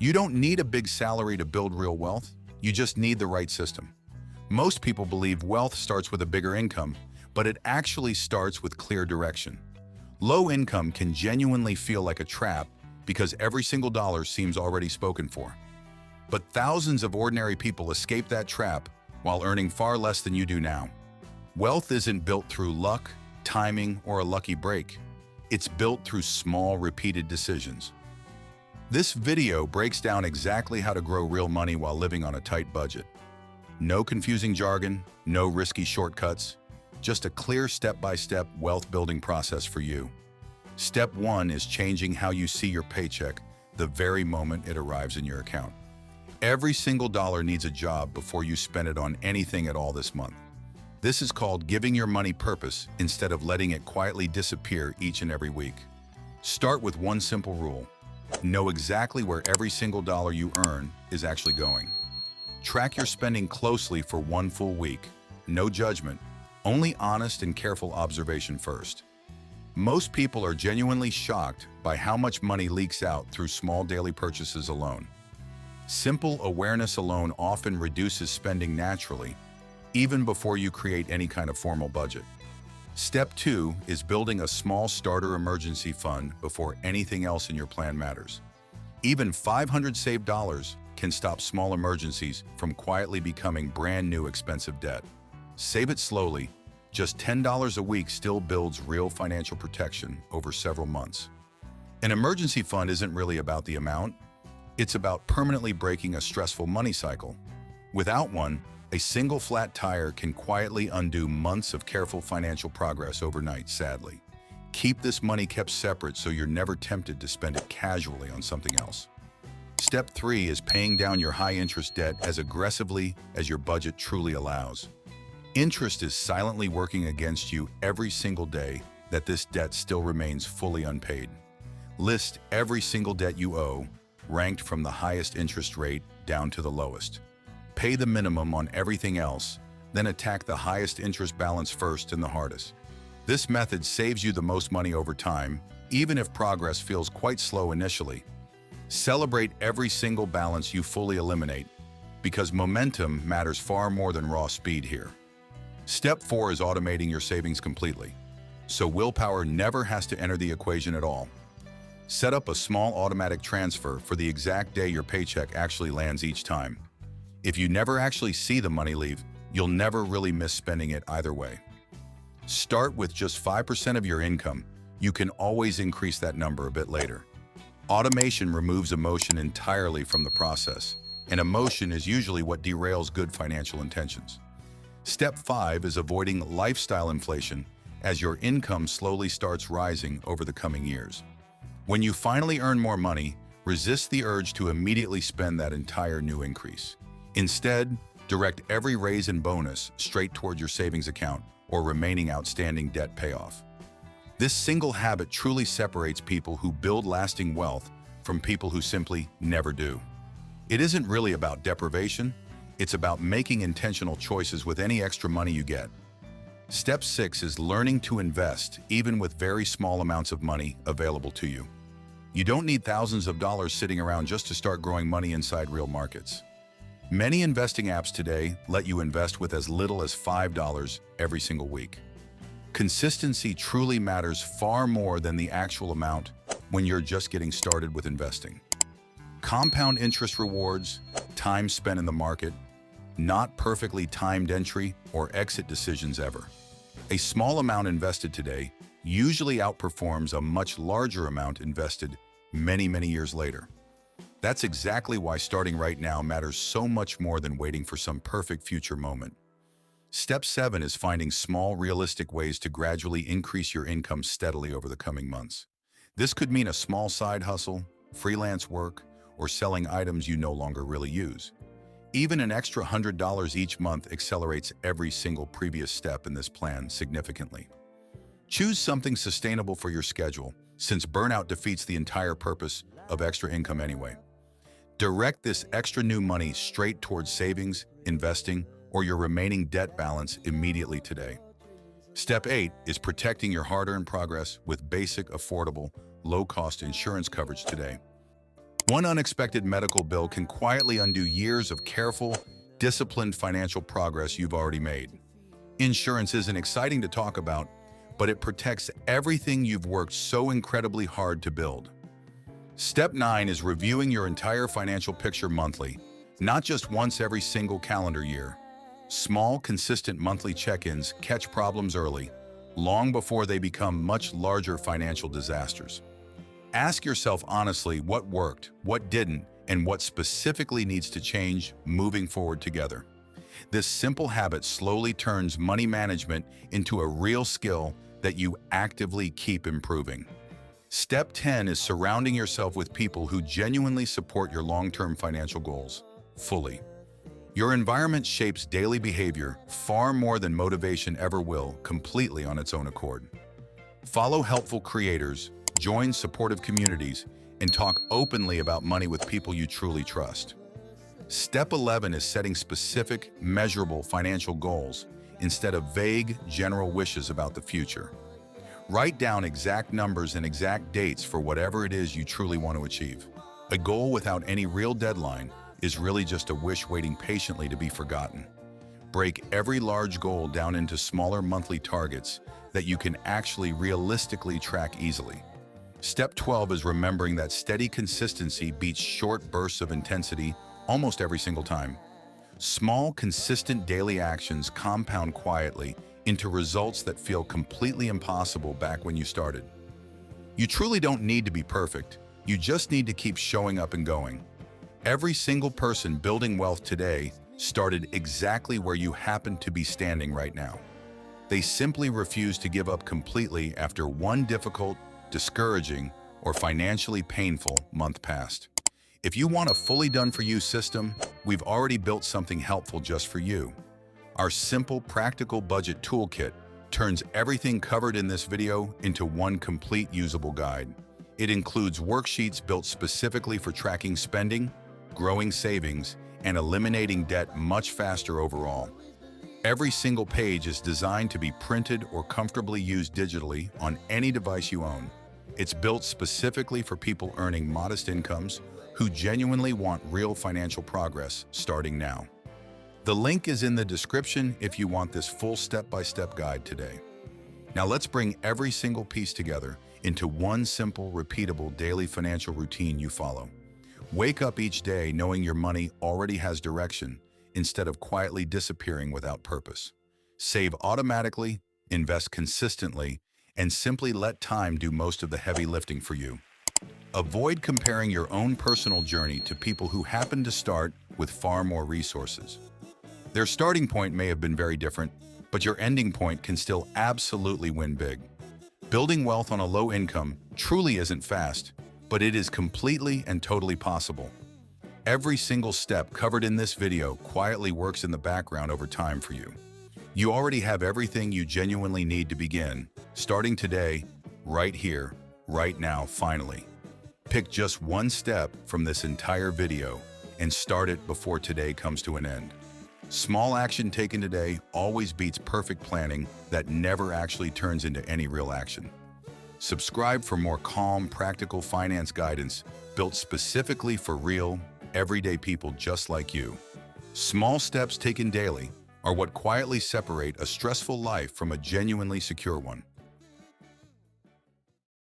You don't need a big salary to build real wealth, you just need the right system. Most people believe wealth starts with a bigger income, but it actually starts with clear direction. Low income can genuinely feel like a trap because every single dollar seems already spoken for. But thousands of ordinary people escape that trap while earning far less than you do now. Wealth isn't built through luck, timing, or a lucky break. It's built through small, repeated decisions. This video breaks down exactly how to grow real money while living on a tight budget. No confusing jargon, no risky shortcuts, just a clear step-by-step wealth-building process for you. Step 1 is changing how you see your paycheck the very moment it arrives in your account. Every single dollar needs a job before you spend it on anything at all this month. This is called giving your money purpose instead of letting it quietly disappear each and every week. Start with one simple rule. Know exactly where every single dollar you earn is actually going. Track your spending closely for one full week. No judgment, only honest and careful observation first. Most people are genuinely shocked by how much money leaks out through small daily purchases alone. Simple awareness alone often reduces spending naturally, even before you create any kind of formal budget. Step 2 is building a small starter emergency fund before anything else in your plan matters. Even 500 saved dollars can stop small emergencies from quietly becoming brand new expensive debt. Save it slowly. Just $10 a week still builds real financial protection over several months. An emergency fund isn't really about the amount. It's about permanently breaking a stressful money cycle. Without one, a single flat tire can quietly undo months of careful financial progress overnight, sadly. Keep this money kept separate so you're never tempted to spend it casually on something else. Step 3 is paying down your high-interest debt as aggressively as your budget truly allows. Interest is silently working against you every single day that this debt still remains fully unpaid. List every single debt you owe, ranked from the highest interest rate down to the lowest. Pay the minimum on everything else, then attack the highest interest balance first and the hardest. This method saves you the most money over time, even if progress feels quite slow initially. Celebrate every single balance you fully eliminate, because momentum matters far more than raw speed here. Step 4 is automating your savings completely, so willpower never has to enter the equation at all. Set up a small automatic transfer for the exact day your paycheck actually lands each time. If you never actually see the money leave, you'll never really miss spending it either way. Start with just 5% of your income. You can always increase that number a bit later. Automation removes emotion entirely from the process, and emotion is usually what derails good financial intentions. Step 5 is avoiding lifestyle inflation as your income slowly starts rising over the coming years. When you finally earn more money, resist the urge to immediately spend that entire new increase. Instead, direct every raise and bonus straight toward your savings account or remaining outstanding debt payoff. This single habit truly separates people who build lasting wealth from people who simply never do. It isn't really about deprivation, it's about making intentional choices with any extra money you get. Step 6 is learning to invest even with very small amounts of money available to you. You don't need thousands of dollars sitting around just to start growing money inside real markets. Many investing apps today let you invest with as little as $5 every single week. Consistency truly matters far more than the actual amount when you're just getting started with investing. Compound interest rewards, time spent in the market, not perfectly timed entry or exit decisions ever. A small amount invested today usually outperforms a much larger amount invested many years later. That's exactly why starting right now matters so much more than waiting for some perfect future moment. Step 7 is finding small, realistic ways to gradually increase your income steadily over the coming months. This could mean a small side hustle, freelance work, or selling items you no longer really use. Even an extra $100 each month accelerates every single previous step in this plan significantly. Choose something sustainable for your schedule, since burnout defeats the entire purpose of extra income anyway. Direct this extra new money straight towards savings, investing, or your remaining debt balance immediately today. Step 8 is protecting your hard-earned progress with basic, affordable, low-cost insurance coverage today. One unexpected medical bill can quietly undo years of careful, disciplined financial progress you've already made. Insurance isn't exciting to talk about, but it protects everything you've worked so incredibly hard to build. Step 9 is reviewing your entire financial picture monthly, not just once every single calendar year. Small, consistent monthly check-ins catch problems early, long before they become much larger financial disasters. Ask yourself honestly what worked, what didn't, and what specifically needs to change moving forward together. This simple habit slowly turns money management into a real skill that you actively keep improving. Step 10 is surrounding yourself with people who genuinely support your long-term financial goals fully. Your environment shapes daily behavior far more than motivation ever will, completely on its own accord. Follow helpful creators, join supportive communities, and talk openly about money with people you truly trust. Step 11 is setting specific, measurable financial goals instead of vague, general wishes about the future. Write down exact numbers and exact dates for whatever it is you truly want to achieve. A goal without any real deadline is really just a wish waiting patiently to be forgotten. Break every large goal down into smaller monthly targets that you can actually realistically track easily. Step 12 is remembering that steady consistency beats short bursts of intensity almost every single time. Small, consistent daily actions compound quietly into results that feel completely impossible back when you started. You truly don't need to be perfect. You just need to keep showing up and going. Every single person building wealth today started exactly where you happen to be standing right now. They simply refused to give up completely after one difficult, discouraging, or financially painful month passed. If you want a fully done-for-you system, we've already built something helpful just for you. Our simple, practical budget toolkit turns everything covered in this video into one complete usable guide. It includes worksheets built specifically for tracking spending, growing savings, and eliminating debt much faster overall. Every single page is designed to be printed or comfortably used digitally on any device you own. It's built specifically for people earning modest incomes who genuinely want real financial progress starting now. The link is in the description if you want this full step-by-step guide today. Now let's bring every single piece together into one simple, repeatable daily financial routine you follow. Wake up each day knowing your money already has direction instead of quietly disappearing without purpose. Save automatically, invest consistently, and simply let time do most of the heavy lifting for you. Avoid comparing your own personal journey to people who happen to start with far more resources. Their starting point may have been very different, but your ending point can still absolutely win big. Building wealth on a low income truly isn't fast, but it is completely and totally possible. Every single step covered in this video quietly works in the background over time for you. You already have everything you genuinely need to begin, starting today, right here, right now, finally. Pick just one step from this entire video and start it before today comes to an end. Small action taken today always beats perfect planning that never actually turns into any real action. Subscribe for more calm, practical finance guidance built specifically for real, everyday people just like you. Small steps taken daily are what quietly separate a stressful life from a genuinely secure one.